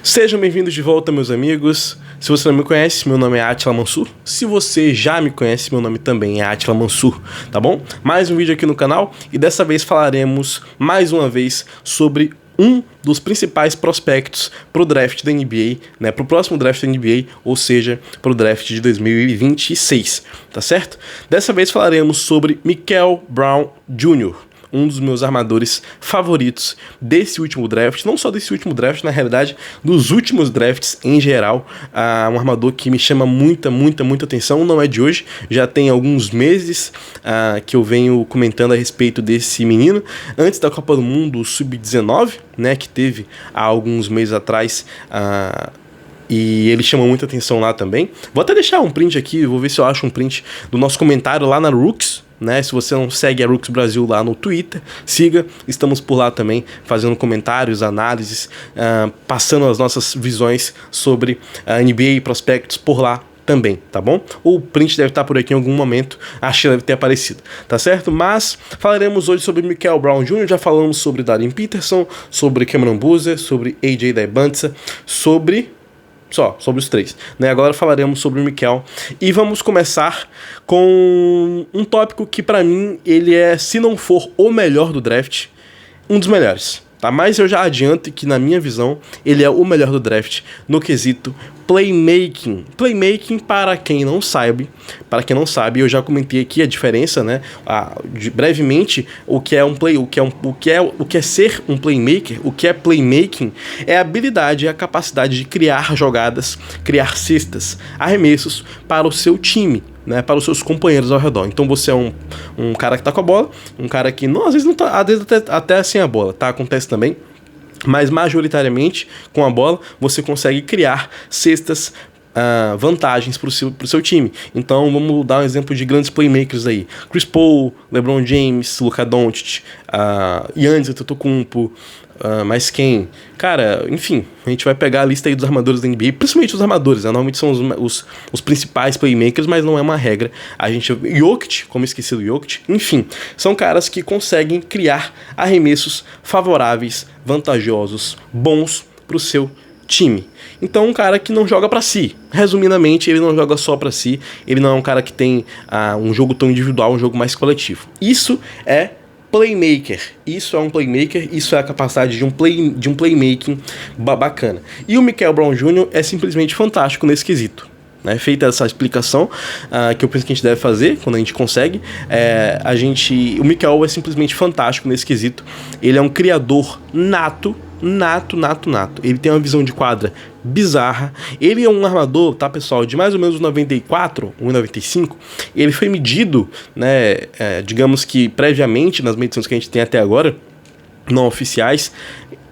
Sejam bem-vindos de volta, meus amigos. Se você não me conhece, meu nome é Atila Mansur. Se você já me conhece, meu nome também é Atila Mansur, tá bom? Mais um vídeo aqui no canal e dessa vez falaremos mais uma vez sobre um dos principais prospectos pro draft da NBA, né? Pro próximo draft da NBA, ou seja, pro draft de 2026, tá certo? Dessa vez falaremos sobre Michael Brown Jr., um dos meus armadores favoritos desse último draft, não só desse último draft, na realidade, dos últimos drafts em geral. Um armador que me chama muita atenção, não é de hoje, já tem alguns meses que eu venho comentando a respeito desse menino, antes da Copa do Mundo Sub-19, né, que teve há alguns meses atrás, e ele chama muita atenção lá também. Vou até deixar um print aqui, vou ver se eu acho um print do nosso comentário lá na Rooks, né? Se você não segue a Rooks Brasil lá no Twitter, siga, estamos por lá também, fazendo comentários, análises, passando as nossas visões sobre a NBA e prospectos por lá também, tá bom? O print deve estar por aqui em algum momento, acho que deve ter aparecido, tá certo? Mas falaremos hoje sobre Michael Brown Jr., já falamos sobre Darian Peterson, sobre Cameron Boozer, sobre AJ Dybantsa, sobre os três, né? Agora falaremos sobre o Michael e vamos começar com um tópico que pra mim ele é, se não for o melhor do draft, um dos melhores, tá? Mas eu já adianto que na minha visão ele é o melhor do draft no quesito playmaking. Playmaking, para quem não sabe, eu já comentei aqui a diferença, né? Brevemente, o que é ser um playmaker, o que é playmaking é a habilidade e a capacidade de criar jogadas, criar cestas, arremessos para o seu time, né, para os seus companheiros ao redor. Então você é um cara que tá com a bola, um cara que não, às vezes não tá, às vezes até sem a bola, tá? Acontece também. Mas majoritariamente, com a bola, você consegue criar cestas, vantagens para o seu time. Então vamos dar um exemplo de grandes playmakers aí: Chris Paul, LeBron James, Luka Doncic, Giannis Antetokounmpo, mas quem? Cara, enfim, a gente vai pegar a lista aí dos armadores da NBA, principalmente os armadores, né? Normalmente são os principais playmakers, mas não é uma regra. Jokic, como esqueci do Jokic, enfim, são caras que conseguem criar arremessos favoráveis, vantajosos, bons pro seu time. Então, um cara que não joga pra si. Resumidamente, ele não joga só pra si, ele não é um cara que tem um jogo tão individual, um jogo mais coletivo. Isso é playmaker, isso é um playmaker, isso é a capacidade de um playmaking bacana. E o Michael Brown Jr. é simplesmente fantástico nesse quesito, né? Feita essa explicação que eu penso que a gente deve fazer quando a gente consegue, o Michael é simplesmente fantástico nesse quesito. Ele é um criador nato. Ele tem uma visão de quadra bizarra. Ele é um armador, tá, pessoal, de mais ou menos 94, 1,95. Ele foi medido, né, digamos que previamente, nas medições que a gente tem até agora, não oficiais,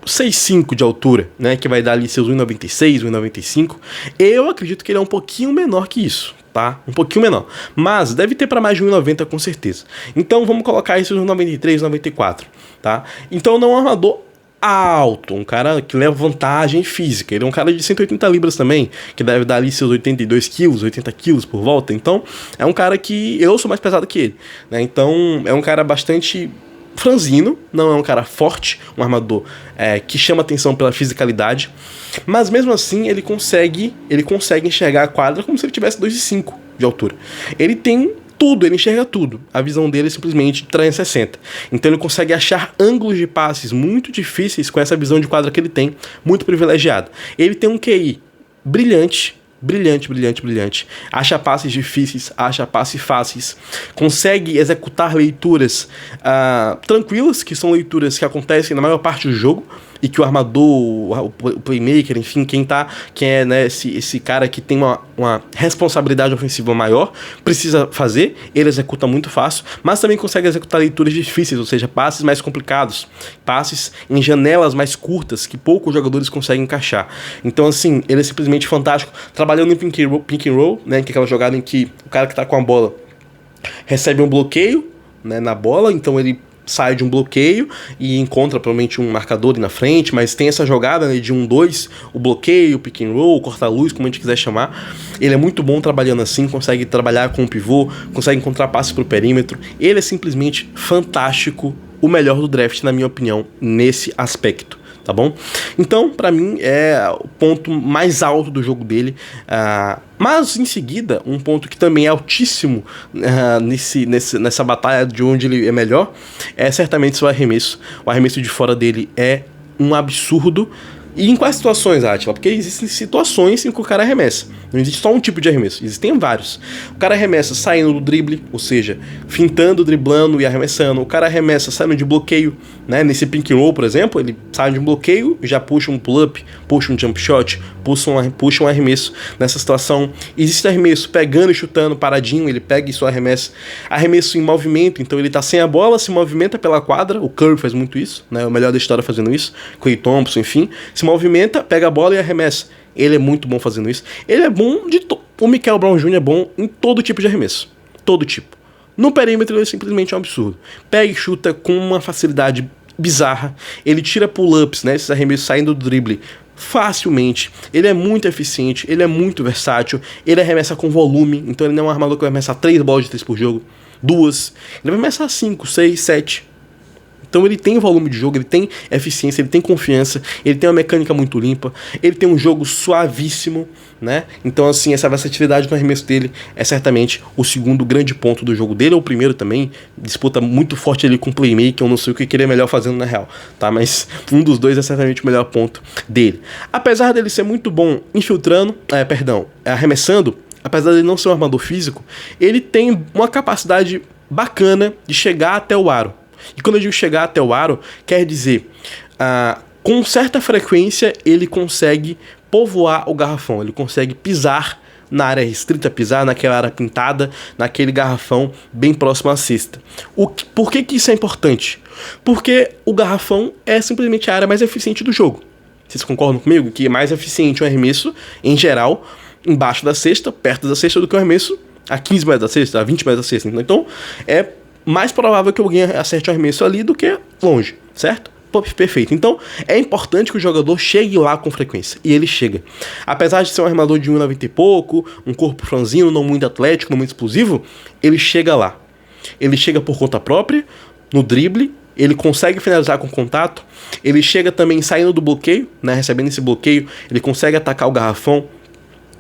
6'5" de altura, né, que vai dar ali seus 1,96, 1,95. Eu acredito que ele é um pouquinho menor que isso, tá? Um pouquinho menor, mas deve ter para mais de 1,90 com certeza. Então vamos colocar isso nos 93, 94, tá? Então não é um armador alto, um cara que leva vantagem física. Ele é um cara de 180 libras também, que deve dar ali seus 82 quilos, 80 quilos por volta. Então é um cara que eu sou mais pesado que ele, né? Então é um cara bastante franzino, não é um cara forte, um armador que chama atenção pela fisicalidade, mas mesmo assim ele consegue enxergar a quadra como se ele tivesse 2,5 de altura. Ele tem tudo, ele enxerga tudo. A visão dele é simplesmente 360. Então ele consegue achar ângulos de passes muito difíceis com essa visão de quadra que ele tem, muito privilegiada. Ele tem um QI brilhante. Acha passes difíceis, acha passes fáceis. Consegue executar leituras tranquilas, que são leituras que acontecem na maior parte do jogo e que o armador, o playmaker, enfim, quem é, né, esse cara que tem uma responsabilidade ofensiva maior, precisa fazer. Ele executa muito fácil, mas também consegue executar leituras difíceis, ou seja, passes mais complicados, passes em janelas mais curtas que poucos jogadores conseguem encaixar. Então, assim, ele é simplesmente fantástico, trabalhando em pick and roll, né, que é aquela jogada em que o cara que tá com a bola recebe um bloqueio, né, na bola, então ele sai de um bloqueio e encontra provavelmente um marcador ali na frente, mas tem essa jogada, né, de 1-2, o bloqueio, o pick and roll, o corta-luz, como a gente quiser chamar. Ele é muito bom trabalhando assim, consegue trabalhar com o pivô, consegue encontrar passes pro perímetro. Ele é simplesmente fantástico, o melhor do draft, na minha opinião, nesse aspecto, tá bom? Então, pra mim, é o ponto mais alto do jogo dele. Mas, em seguida, um ponto que também é altíssimo nessa batalha de onde ele é melhor, é certamente seu arremesso. O arremesso de fora dele é um absurdo. E em quais situações, Átila? Porque existem situações em que o cara arremessa. Não existe só um tipo de arremesso, existem vários. O cara arremessa saindo do drible, ou seja, fintando, driblando e arremessando. O cara arremessa saindo de bloqueio, né? Nesse pick and roll, por exemplo, ele sai de um bloqueio, já puxa um pull-up, puxa um jump shot, puxa um arremesso. Nessa situação, existe arremesso pegando e chutando, paradinho, ele pega e só arremessa. Arremesso em movimento, então ele tá sem a bola, se movimenta pela quadra. O Curry faz muito isso, né? O melhor da história fazendo isso. Klay Thompson, enfim. Se movimenta, pega a bola e arremessa. Ele é muito bom fazendo isso. Ele é bom o Michael Brown Jr. é bom em todo tipo de arremesso. Todo tipo. No perímetro ele é simplesmente um absurdo. Pega e chuta com uma facilidade bizarra. Ele tira pull-ups, né? Esses arremessos saindo do drible facilmente. Ele é muito eficiente. Ele é muito versátil. Ele arremessa com volume. Então ele não é um armador que vai arremessar 3 bolas de 3 por jogo. 2. Ele vai arremessar 5, 6, 7. Então ele tem volume de jogo, ele tem eficiência, ele tem confiança, ele tem uma mecânica muito limpa, ele tem um jogo suavíssimo, né? Então assim, essa versatilidade no arremesso dele é certamente o segundo grande ponto do jogo dele, ou o primeiro também, disputa muito forte ali com o playmaker, eu não sei o que ele é melhor fazendo na real, tá? Mas um dos dois é certamente o melhor ponto dele. Apesar dele ser muito bom infiltrando, arremessando, apesar dele não ser um armador físico, ele tem uma capacidade bacana de chegar até o aro. E quando eu digo chegar até o aro, quer dizer, com certa frequência ele consegue povoar o garrafão, ele consegue pisar na área restrita, pisar naquela área pintada, naquele garrafão bem próximo à cesta. Por que isso é importante? Porque o garrafão é simplesmente a área mais eficiente do jogo. Vocês concordam comigo? Que é mais eficiente um arremesso, em geral, embaixo da cesta, perto da cesta, do que um arremesso a 15 metros da cesta, a 20 metros da cesta. Então, é mais provável que alguém acerte o arremesso ali do que longe, certo? Perfeito. Então, é importante que o jogador chegue lá com frequência. E ele chega. Apesar de ser um armador de 1,90 e pouco, um corpo franzino, não muito atlético, não muito explosivo, ele chega lá. Ele chega por conta própria, no drible, ele consegue finalizar com contato, ele chega também saindo do bloqueio, né, recebendo esse bloqueio, ele consegue atacar o garrafão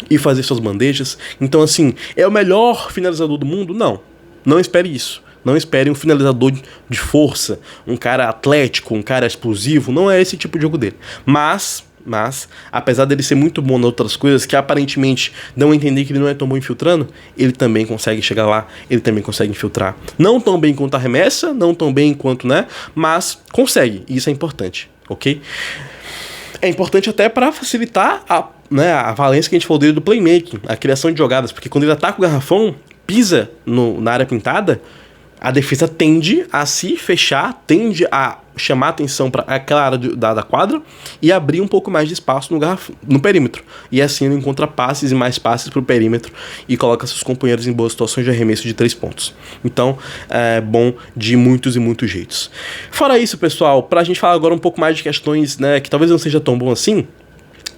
e fazer suas bandejas. Então, assim, é o melhor finalizador do mundo? Não. Não espere isso. Não espere um finalizador de força, um cara atlético, um cara explosivo. Não é esse tipo de jogo dele. Mas, apesar dele ser muito bom nas outras coisas, que aparentemente dão a entender que ele não é tão bom infiltrando, ele também consegue chegar lá, ele também consegue infiltrar. Não tão bem quanto arremessa, não tão bem quanto, né? Mas consegue, e isso é importante, ok? É importante até para facilitar a valência que a gente falou dele do playmaking, a criação de jogadas, porque quando ele ataca o garrafão, pisa na área pintada, a defesa tende a se fechar, tende a chamar atenção para aquela área da quadra e abrir um pouco mais de espaço no perímetro. E assim ele encontra passes e mais passes para o perímetro e coloca seus companheiros em boas situações de arremesso de 3 pontos. Então, é bom de muitos e muitos jeitos. Fora isso, pessoal, para a gente falar agora um pouco mais de questões, né, que talvez não seja tão bom assim,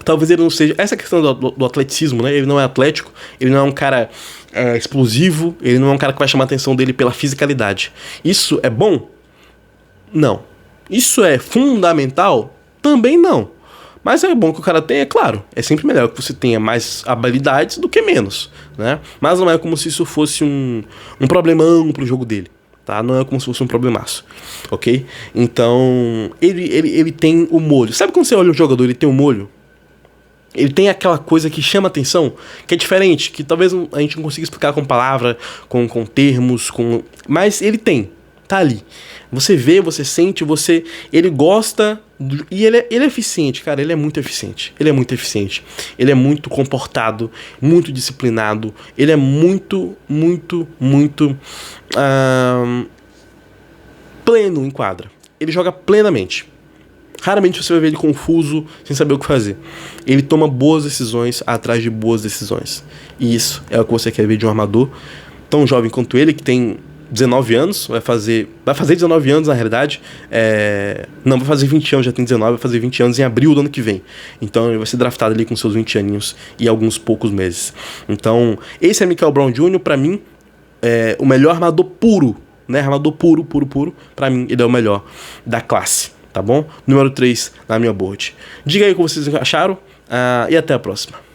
talvez ele não seja... Essa questão do atleticismo, né? Ele não é atlético, ele não é um cara explosivo, ele não é um cara que vai chamar a atenção dele pela fisicalidade. Isso é bom? Não. Isso é fundamental? Também não. Mas é bom que o cara tenha, claro. É sempre melhor que você tenha mais habilidades do que menos, né? Mas não é como se isso fosse um problemão pro jogo dele. Tá? Não é como se fosse um problemaço, ok? Então, ele tem o molho. Sabe quando você olha o jogador, ele tem o molho? Ele tem aquela coisa que chama atenção, que é diferente, que talvez a gente não consiga explicar com palavra, com termos, mas ele tem, tá ali. Você vê, você sente, ele gosta, e ele é eficiente, cara, ele é muito eficiente. Ele é muito eficiente, ele é muito comportado, muito disciplinado, ele é muito pleno em quadra. Ele joga plenamente. Raramente você vai ver ele confuso, sem saber o que fazer. Ele toma boas decisões atrás de boas decisões. E isso é o que você quer ver de um armador tão jovem quanto ele, que tem 19 anos, vai fazer 19 anos na realidade. Não, vai fazer 20 anos, já tem 19, vai fazer 20 anos em abril do ano que vem. Então ele vai ser draftado ali com seus 20 aninhos e alguns poucos meses. Então, esse é Michael Brown Jr., pra mim, o melhor armador puro, né? Armador puro. Pra mim, ele é o melhor da classe. tá bom? Número 3 na minha board. Diga aí o que vocês acharam e até a próxima.